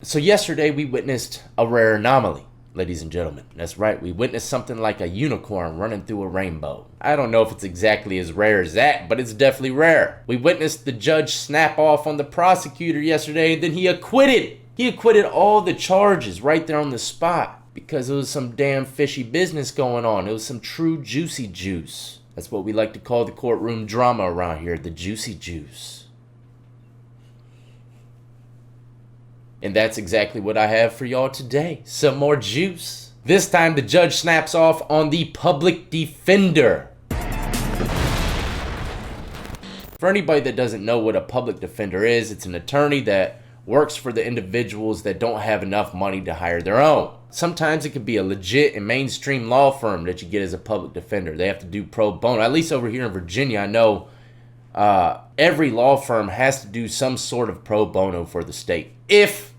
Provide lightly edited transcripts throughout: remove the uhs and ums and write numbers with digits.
So yesterday we witnessed a rare anomaly, ladies and gentlemen. That's right, we witnessed something like a unicorn running through a rainbow. I don't know if it's exactly as rare as that, but it's definitely rare. We witnessed the judge snap off on the prosecutor yesterday, and then he acquitted. He acquitted all the charges right there on the spot because it was some damn fishy business going on. It was some true juicy juice. That's what we like to call the courtroom drama around here, the juicy juice. And that's exactly what I have for y'all today. Some more juice. This time the judge snaps off on the public defender. For anybody that doesn't know what a public defender is, it's an attorney that works for the individuals that don't have enough money to hire their own. Sometimes it could be a legit and mainstream law firm that you get as a public defender. They have to do pro bono. At least over here in Virginia, I know every law firm has to do some sort of pro bono for the state, if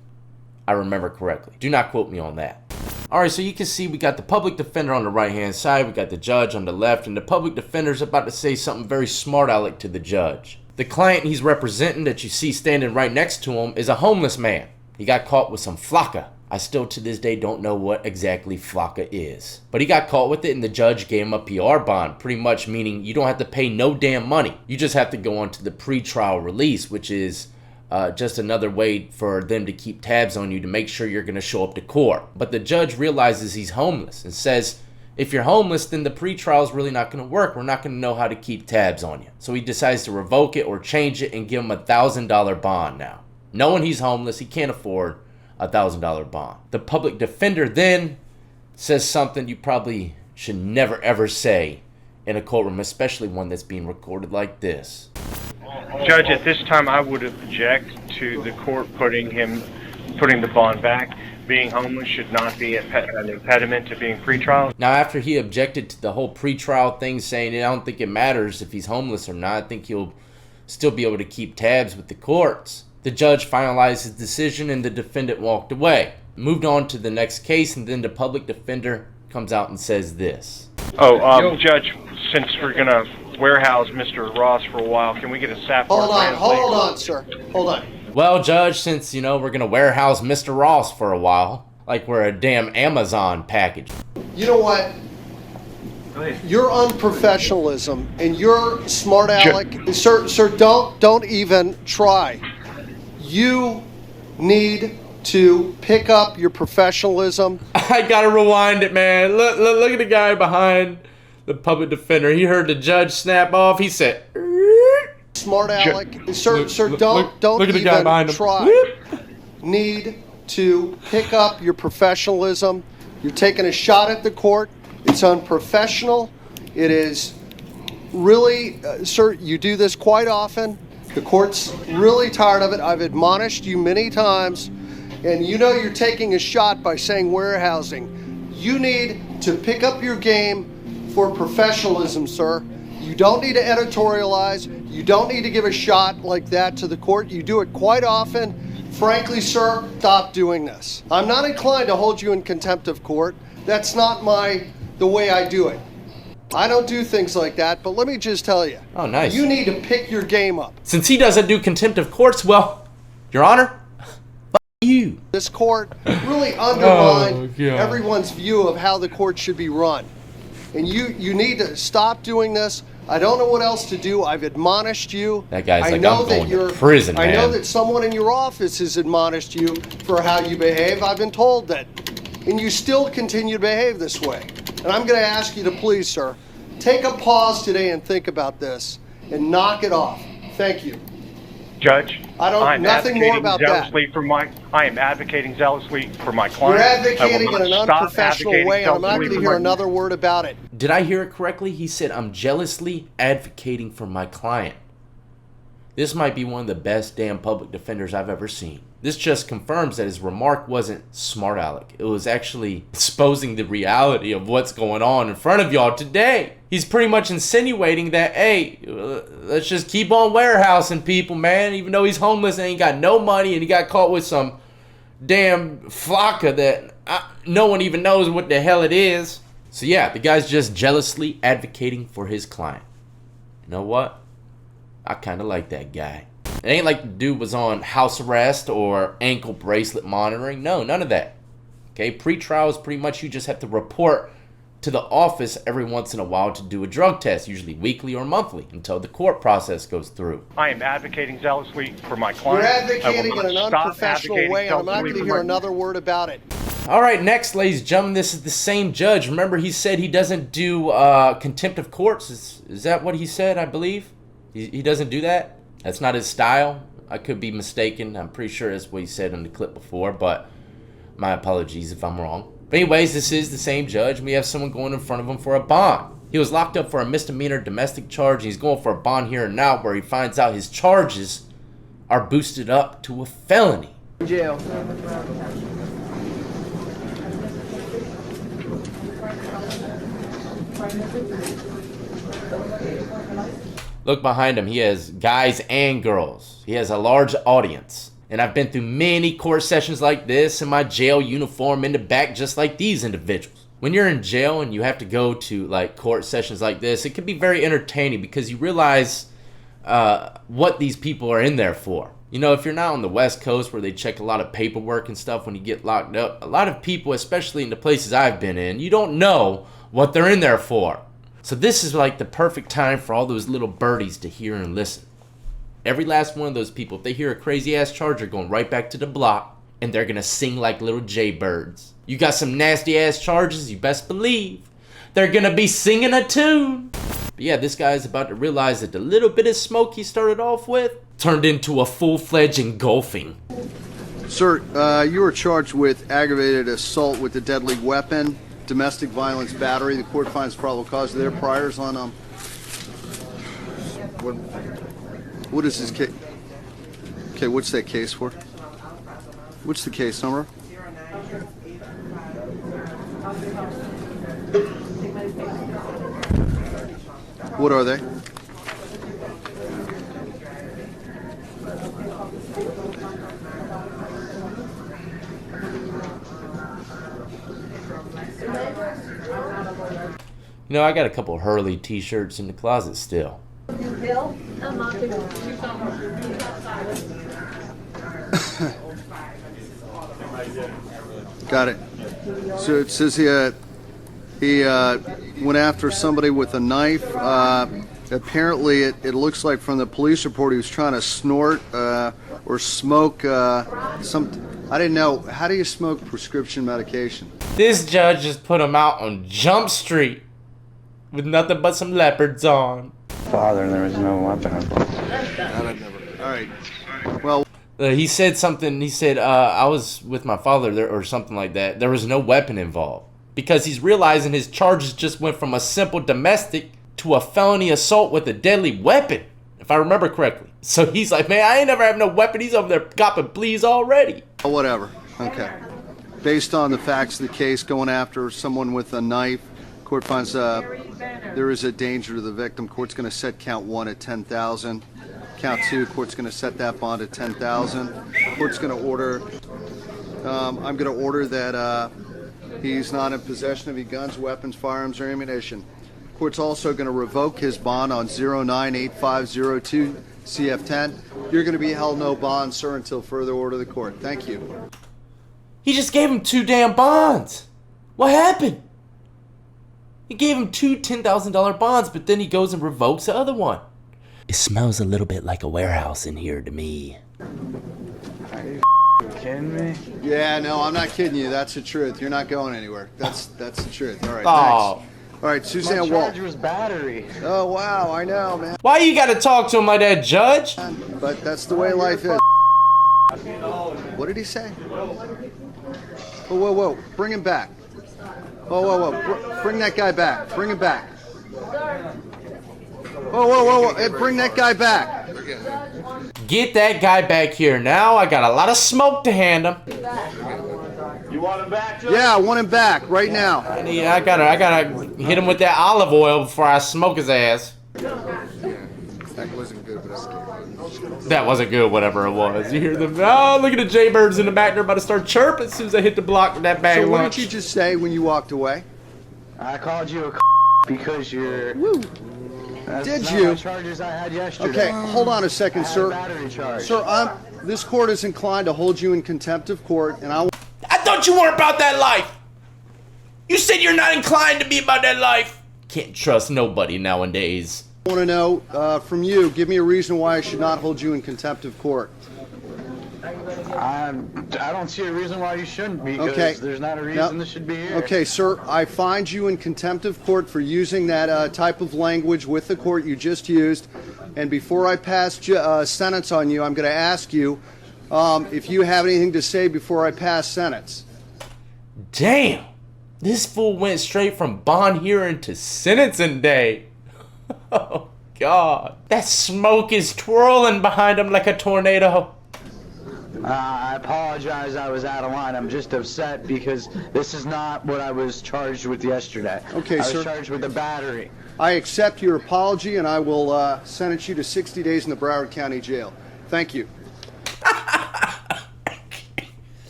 I remember correctly. Do not quote me on that. Alright, so you can see we got the public defender on the right hand side, we got the judge on the left, and the public defender is about to say something very smart aleck to the judge. The client he's representing that you see standing right next to him is a homeless man. He got caught with some flakka. I still to this day don't know what exactly flakka is. But he got caught with it and the judge gave him a PR bond, pretty much meaning you don't have to pay no damn money. You just have to go on to the pre-trial release, which is just another way for them to keep tabs on you to make sure you're going to show up to court. But the judge realizes he's homeless and says, if you're homeless, then the pre-trial is really not going to work. We're not going to know how to keep tabs on you. So he decides to revoke it or change it and give him a $1,000 bond now. Knowing he's homeless, he can't afford a $1,000 bond. The public defender then says something you probably should never ever say in a courtroom, especially one that's being recorded like this. Judge, at this time I would object to the court putting the bond back. Being homeless should not be an impediment to being pretrial. Now, after he objected to the whole pretrial thing, saying I don't think it matters if he's homeless or not, I think he'll still be able to keep tabs with the courts. The judge finalized his decision and the defendant walked away. Moved on to the next case, and then the public defender comes out and says this. Judge, since we're going to warehouse Mr. Ross for a while, can we get a SAP? Hold on, sir. Hold on. Well, Judge, since, we're going to warehouse Mr. Ross for a while, like we're a damn Amazon package. You know what? Your unprofessionalism and your smart aleck, sir, don't even try. You need to pick up your professionalism. I gotta rewind it, man. Look at the guy behind the public defender. He heard the judge snap off. He said, smart aleck. Sir, don't look at the guy behind even him. try. Need to pick up your professionalism. You're taking a shot at the court. It's unprofessional. It is really, sir, you do this quite often. The court's really tired of it. I've admonished you many times, and you know you're taking a shot by saying warehousing. You need to pick up your game for professionalism, sir. You don't need to editorialize. You don't need to give a shot like that to the court. You do it quite often. Frankly, sir, stop doing this. I'm not inclined to hold you in contempt of court. That's not the way I do it. I don't do things like that, but let me just tell you. Oh, nice. You need to pick your game up. Since he doesn't do contempt of courts, well, Your Honor, fuck you. This court really undermined everyone's view of how the court should be run. And you need to stop doing this. I don't know what else to do. I've admonished you. That guy's like, I'm going to prison, man. I know that someone in your office has admonished you for how you behave. I've been told that. And you still continue to behave this way. And I'm going to ask you to please, sir, take a pause today and think about this and knock it off. Thank you. Judge, nothing more about that. I am advocating zealously for my client. You're advocating in an unprofessional way, and I'm not going to hear another word about it. Did I hear it correctly? He said, I'm jealously advocating for my client. This might be one of the best damn public defenders I've ever seen. This just confirms that his remark wasn't smart aleck. It was actually exposing the reality of what's going on in front of y'all today. He's pretty much insinuating that, hey, let's just keep on warehousing people, man. Even though he's homeless and ain't got no money and he got caught with some damn flakka that no one even knows what the hell it is. So yeah, the guy's just jealously advocating for his client. You know what? I kind of like that guy. It ain't like the dude was on house arrest or ankle bracelet monitoring. No, none of that. Okay, pre-trial is pretty much you just have to report to the office every once in a while to do a drug test, usually weekly or monthly, until the court process goes through. I am advocating zealously for my client. You're advocating in an unprofessional way, and I'm not going to hear another word about it. All right, next, ladies and gentlemen, this is the same judge. Remember, he said he doesn't do contempt of courts. Is that what he said, I believe? He doesn't do that? That's not his style? I could be mistaken. I'm pretty sure that's what he said in the clip before, but my apologies if I'm wrong. But anyways, this is the same judge. We have someone going in front of him for a bond. He was locked up for a misdemeanor domestic charge, and he's going for a bond here and now where he finds out his charges are boosted up to a felony. Jail. Look behind him. He has guys and girls. He has a large audience. And I've been through many court sessions like this in my jail uniform in the back, just like these individuals. When you're in jail and you have to go to like court sessions like this, it can be very entertaining because you realize what these people are in there for. You know, if you're not on the West Coast where they check a lot of paperwork and stuff when you get locked up, a lot of people, especially in the places I've been in, you don't know what they're in there for. So this is like the perfect time for all those little birdies to hear and listen. Every last one of those people, if they hear a crazy ass charge, are going right back to the block and they're gonna sing like little jaybirds. You got some nasty ass charges, you best believe they're gonna be singing a tune. But yeah, this guy is about to realize that the little bit of smoke he started off with turned into a full-fledged engulfing. Sir, you were charged with aggravated assault with a deadly weapon, domestic violence battery. The court finds probable cause of their priors on what is this case? Okay, what's that case for? What's the case number? What are they? You know, I got a couple Hurley t-shirts in the closet still. Got it. So it says he went after somebody with a knife. Apparently, it looks like from the police report he was trying to snort or smoke some. I didn't know. How do you smoke prescription medication? This judge just put him out on Jump Street with nothing but some leopards on. Father, and there was no weapon. All right. Well, He said something. He said, I was with my father there, or something like that. There was no weapon involved. Because he's realizing his charges just went from a simple domestic to a felony assault with a deadly weapon, if I remember correctly. So he's like, man, I ain't never have no weapon. He's over there copping pleas already. whatever. Okay. Based on the facts of the case, going after someone with a knife, court finds there is a danger to the victim. Court's going to set count 1 at $10,000. Count 2, court's going to set that bond at $10,000. Court's going to order. I'm going to order that he's not in possession of any guns, weapons, firearms, or ammunition. Court's also going to revoke his bond on 098502 CF10. You're going to be held no bond, sir, until further order of the court. Thank you. He just gave him 2 damn bonds. What happened? He gave him 2 $10,000 bonds, but then he goes and revokes the other one. It smells a little bit like a warehouse in here to me. Are you kidding me? Yeah, no, I'm not kidding you. That's the truth. You're not going anywhere. That's the truth. All right, Oh. thanks. All right, My Suzanne Walt. charger was battery. Oh, wow, I know, man. Why you gotta talk to him like that, Judge? But that's the way life is. What did he say? Whoa, whoa, whoa. Bring him back. Whoa, whoa, whoa. Bring that guy back. Bring him back. Whoa, whoa, whoa, whoa. Hey, bring that guy back. Get that guy back here now. I got a lot of smoke to hand him. You want him back, Judge? Yeah, I want him back right now. I gotta hit him with that olive oil before I smoke his ass. That wasn't good, but That wasn't good, whatever it was. You hear them? Oh, look at the jaybirds in the back. They're about to start chirping as soon as I hit the block with that bag So of what lunch. did you just say when you walked away? I called you a because you're... That's Did not you? my charges I had yesterday. Okay, hold on a second, I had sir. a battery charge. Sir, this court is inclined to hold you in contempt of court, and I thought you weren't about that life. You said you're not inclined to be about that life. Can't trust nobody nowadays. want to know from you, give me a reason why I should not hold you in contempt of court. I don't see a reason why you shouldn't be, because Okay. there's not a reason this should be here. Okay, sir, I find you in contempt of court for using that type of language with the court you just used. And before I pass sentence on you, I'm going to ask you if you have anything to say before I pass sentence. Damn, this fool went straight from bond hearing to sentencing day. Oh, God. That smoke is twirling behind him like a tornado. I apologize, I was out of line. I'm just upset because this is not what I was charged with yesterday. Okay, I sir. was charged with a battery. I accept your apology, and I will sentence you to 60 days in the Broward County Jail. Thank you.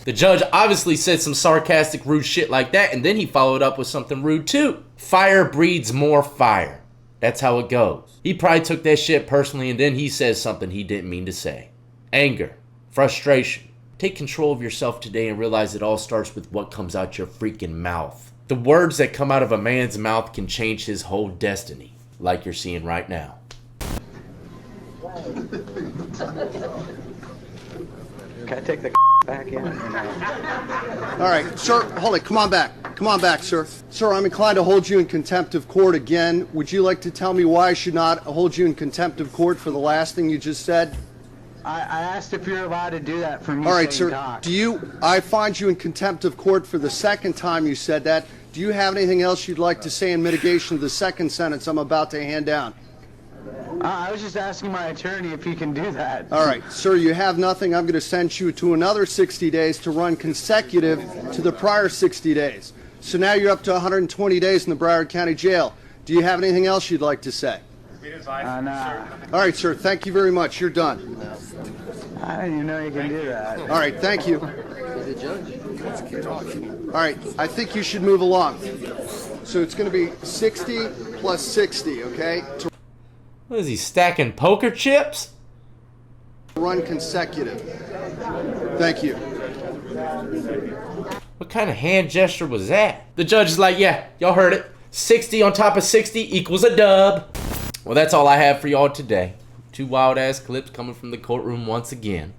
The judge obviously said some sarcastic, rude shit like that, and then he followed up with something rude too. Fire breeds more fire. That's how it goes. He probably took that shit personally, and then he says something he didn't mean to say. Anger. Frustration. Take control of yourself today and realize it all starts with what comes out your freaking mouth. The words that come out of a man's mouth can change his whole destiny, like you're seeing right now. Can I take the back in? All right, sir, hold it. Come on back. Come on back, sir. Sir, I'm inclined to hold you in contempt of court again. Would you like to tell me why I should not hold you in contempt of court for the last thing you just said? I asked if you're allowed to do that for me. All right, saying sir. doc. I find you in contempt of court for the second time you said that. Do you have anything else you'd like to say in mitigation of the second sentence I'm about to hand down? I was just asking my attorney if he can do that. All right, sir, you have nothing. I'm going to send you to another 60 days to run consecutive to the prior 60 days. So now you're up to 120 days in the Broward County Jail. Do you have anything else you'd like to say? Nah. All right, sir, thank you very much. You're done. I didn't even know you can do that. All right, thank you. All right, I think you should move along. So it's going to be 60 plus 60, okay? To What is he, stacking poker chips? run consecutive. Thank you. What kind of hand gesture was that? The judge is like, yeah, y'all heard it. 60 on top of 60 equals a dub. Well, that's all I have for y'all today. 2 wild-ass clips coming from the courtroom once again.